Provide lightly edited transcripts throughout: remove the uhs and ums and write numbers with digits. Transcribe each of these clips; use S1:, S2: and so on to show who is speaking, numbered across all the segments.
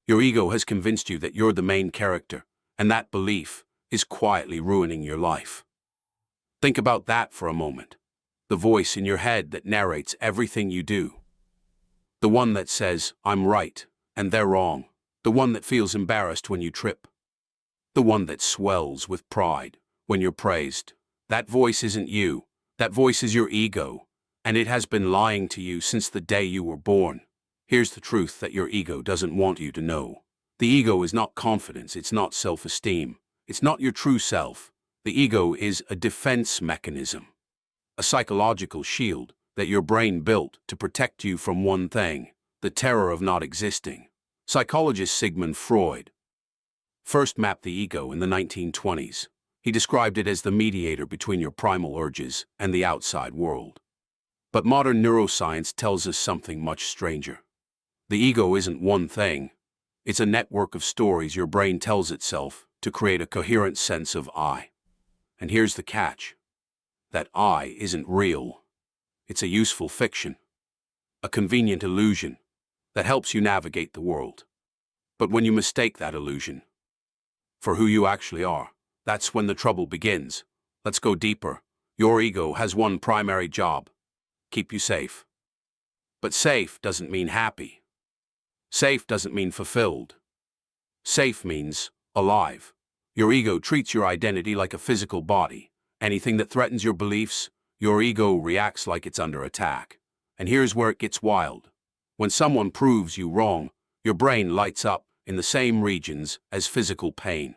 S1: Your ego has convinced you that you're the main character, and that belief is quietly ruining your life. Think about that for a moment. The voice in your head that narrates everything you do. The one that says, "I'm right," and they're wrong. The one that feels embarrassed when you trip. The one that swells with pride when you're praised. That voice isn't you. That voice is your ego, and it has been lying to you since the day you were born. Here's the truth that your ego doesn't want you to know. The ego is not confidence, it's not self-esteem. It's not your true self. The ego is a defense mechanism, a psychological shield that your brain built to protect you from one thing, the terror of not existing. Psychologist Sigmund Freud first mapped the ego in the 1920s. He described it as the mediator between your primal urges and the outside world. But modern neuroscience tells us something much stranger. The ego isn't one thing. It's a network of stories your brain tells itself to create a coherent sense of I. And here's the catch. That I isn't real. It's a useful fiction, a convenient illusion that helps you navigate the world. But when you mistake that illusion for who you actually are, that's when the trouble begins. Let's go deeper. Your ego has one primary job: keep you safe. But safe doesn't mean happy. Safe doesn't mean fulfilled. Safe means alive. Your ego treats your identity like a physical body. Anything that threatens your beliefs, your ego reacts like it's under attack. And here's where it gets wild. When someone proves you wrong, your brain lights up in the same regions as physical pain.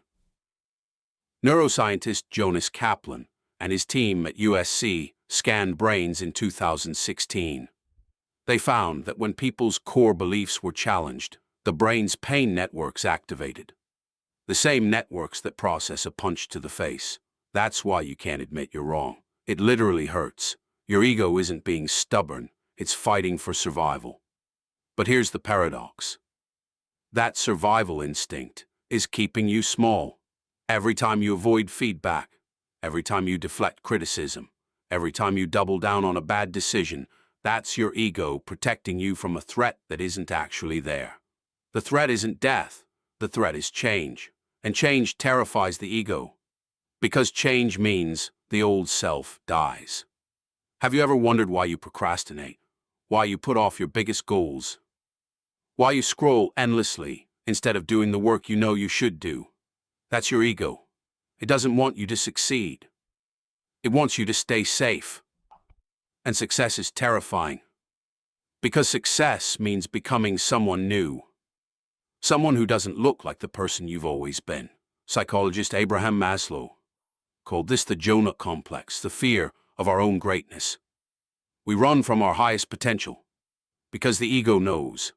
S1: Neuroscientist Jonas Kaplan and his team at USC scanned brains in 2016. They found that when people's core beliefs were challenged, the brain's pain networks activated. The same networks that process a punch to the face. That's why you can't admit you're wrong. It literally hurts. Your ego isn't being stubborn, it's fighting for survival. But here's the paradox. That survival instinct is keeping you small. Every time you avoid feedback, every time you deflect criticism, every time you double down on a bad decision, that's your ego protecting you from a threat that isn't actually there. The threat isn't death, the threat is change. And change terrifies the ego. Because change means the old self dies. Have you ever wondered why you procrastinate? Why you put off your biggest goals? Why you scroll endlessly instead of doing the work you know you should do? That's your ego. It doesn't want you to succeed. It wants you to stay safe. And success is terrifying. Because success means becoming someone new. Someone who doesn't look like the person you've always been. Psychologist Abraham Maslow called this the Jonah complex, the fear of our own greatness. We run from our highest potential because the ego knows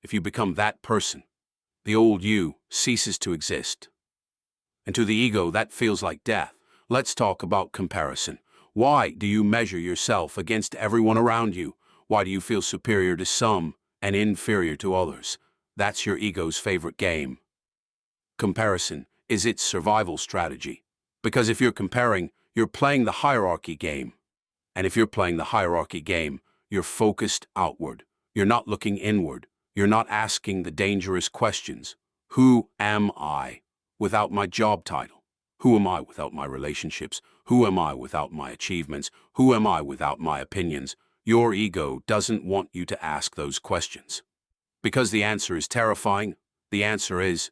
S1: if you become that person, the old you ceases to exist. And to the ego, that feels like death. Let's talk about comparison. Why do you measure yourself against everyone around you? Why do you feel superior to some and inferior to others? That's your ego's favorite game. Comparison is its survival strategy. Because if you're comparing, you're playing the hierarchy game. And if you're playing the hierarchy game, you're focused outward. You're not looking inward. You're not asking the dangerous questions. Who am I without my job title? Who am I without my relationships? Who am I without my achievements? Who am I without my opinions? Your ego doesn't want you to ask those questions. Because the answer is terrifying. The answer is,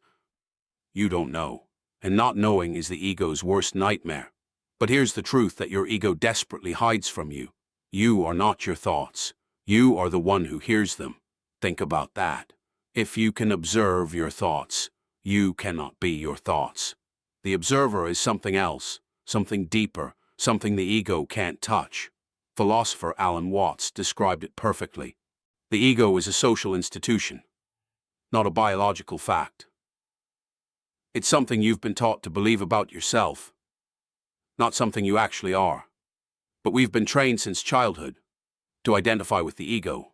S1: you don't know. And not knowing is the ego's worst nightmare. But here's the truth that your ego desperately hides from you. You are not your thoughts. You are the one who hears them. Think about that. If you can observe your thoughts, you cannot be your thoughts. The observer is something else, something deeper, something the ego can't touch. Philosopher Alan Watts described it perfectly. The ego is a social institution, not a biological fact. It's something you've been taught to believe about yourself, not something you actually are. But we've been trained since childhood to identify with the ego.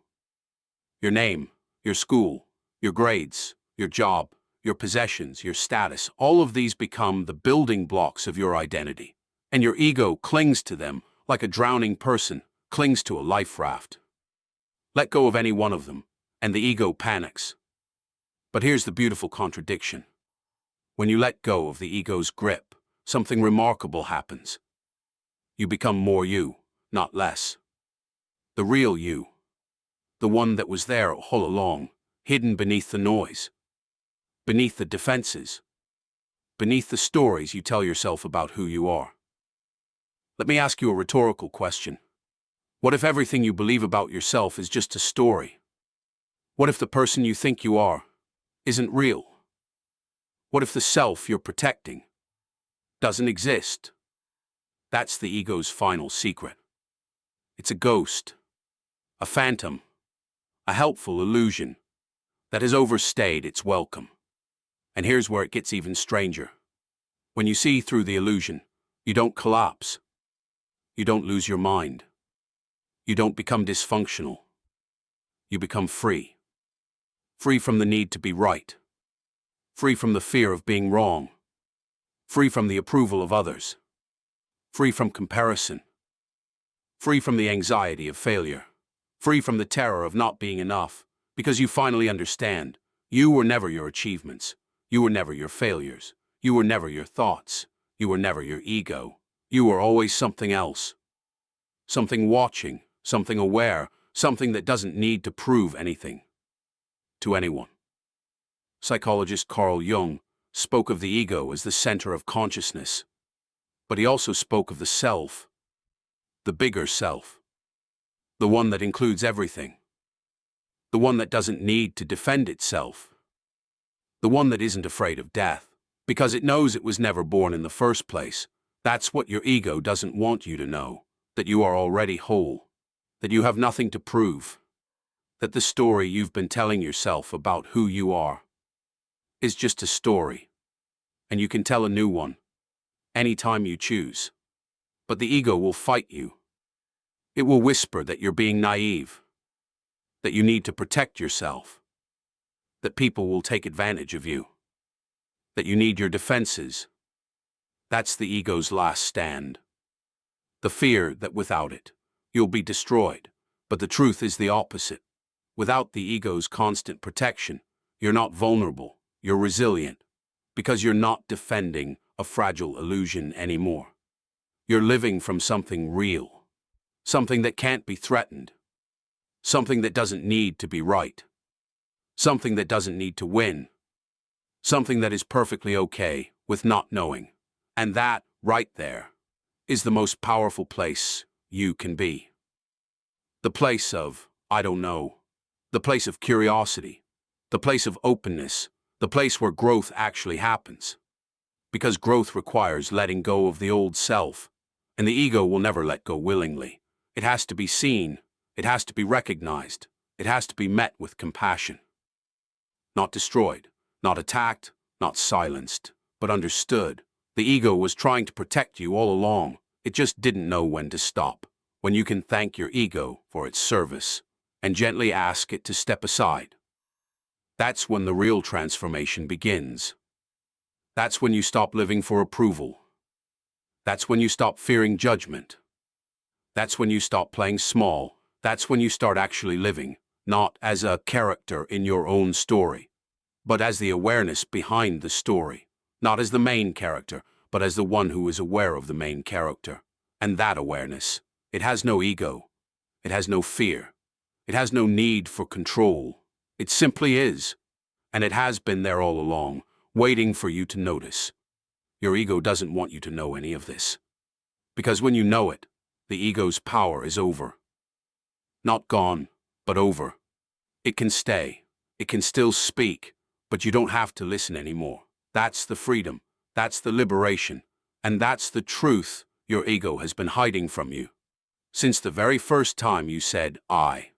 S1: Your name, your school, your grades, your job, your possessions, your status, all of these become the building blocks of your identity. And your ego clings to them like a drowning person clings to a life raft. Let go of any one of them, and the ego panics. But here's the beautiful contradiction. When you let go of the ego's grip, something remarkable happens. You become more you, not less. The real you. The one that was there all along, hidden beneath the noise, beneath the defenses, beneath the stories you tell yourself about who you are. Let me ask you a rhetorical question. What if everything you believe about yourself is just a story? What if the person you think you are isn't real? What if the self you're protecting doesn't exist? That's the ego's final secret. It's a ghost, a phantom, a helpful illusion that has overstayed its welcome. And here's where it gets even stranger. When you see through the illusion, you don't collapse. You don't lose your mind. You don't become dysfunctional. You become free. Free from the need to be right. Free from the fear of being wrong. Free from the approval of others. Free from comparison. Free from the anxiety of failure. Free from the terror of not being enough, because you finally understand, you were never your achievements. You were never your failures. You were never your thoughts. You were never your ego. You were always something else. Something watching, something aware, something that doesn't need to prove anything to anyone. Psychologist Carl Jung spoke of the ego as the center of consciousness, but he also spoke of the self, the bigger self, the one that includes everything, the one that doesn't need to defend itself, the one that isn't afraid of death, because it knows it was never born in the first place. That's what your ego doesn't want you to know, that you are already whole, that you have nothing to prove, that the story you've been telling yourself about who you are is just a story, and you can tell a new one anytime you choose. But the ego will fight you. It will whisper that you're being naive, that you need to protect yourself, that people will take advantage of you, that you need your defenses. That's the ego's last stand. The fear that without it, you'll be destroyed. But the truth is the opposite. Without the ego's constant protection, you're not vulnerable, you're resilient, because you're not defending a fragile illusion anymore. You're living from something real, something that can't be threatened, something that doesn't need to be right, something that doesn't need to win, something that is perfectly okay with not knowing. And that, right there, is the most powerful place you can be. The place of, I don't know, the place of curiosity, the place of openness, the place where growth actually happens. Because growth requires letting go of the old self, and the ego will never let go willingly. It has to be seen, it has to be recognized, it has to be met with compassion. Not destroyed, not attacked, not silenced, but understood. The ego was trying to protect you all along. It just didn't know when to stop. When you can thank your ego for its service and gently ask it to step aside. That's when the real transformation begins. That's when you stop living for approval. That's when you stop fearing judgment. That's when you stop playing small. That's when you start actually living, not as a character in your own story, but as the awareness behind the story. Not as the main character, but as the one who is aware of the main character. And that awareness, it has no ego. It has no fear. It has no need for control. It simply is. And it has been there all along, waiting for you to notice. Your ego doesn't want you to know any of this. Because when you know it, the ego's power is over. Not gone, but over. It can stay. It can still speak, but you don't have to listen anymore. That's the freedom. That's the liberation. And that's the truth your ego has been hiding from you. Since the very first time you said, I.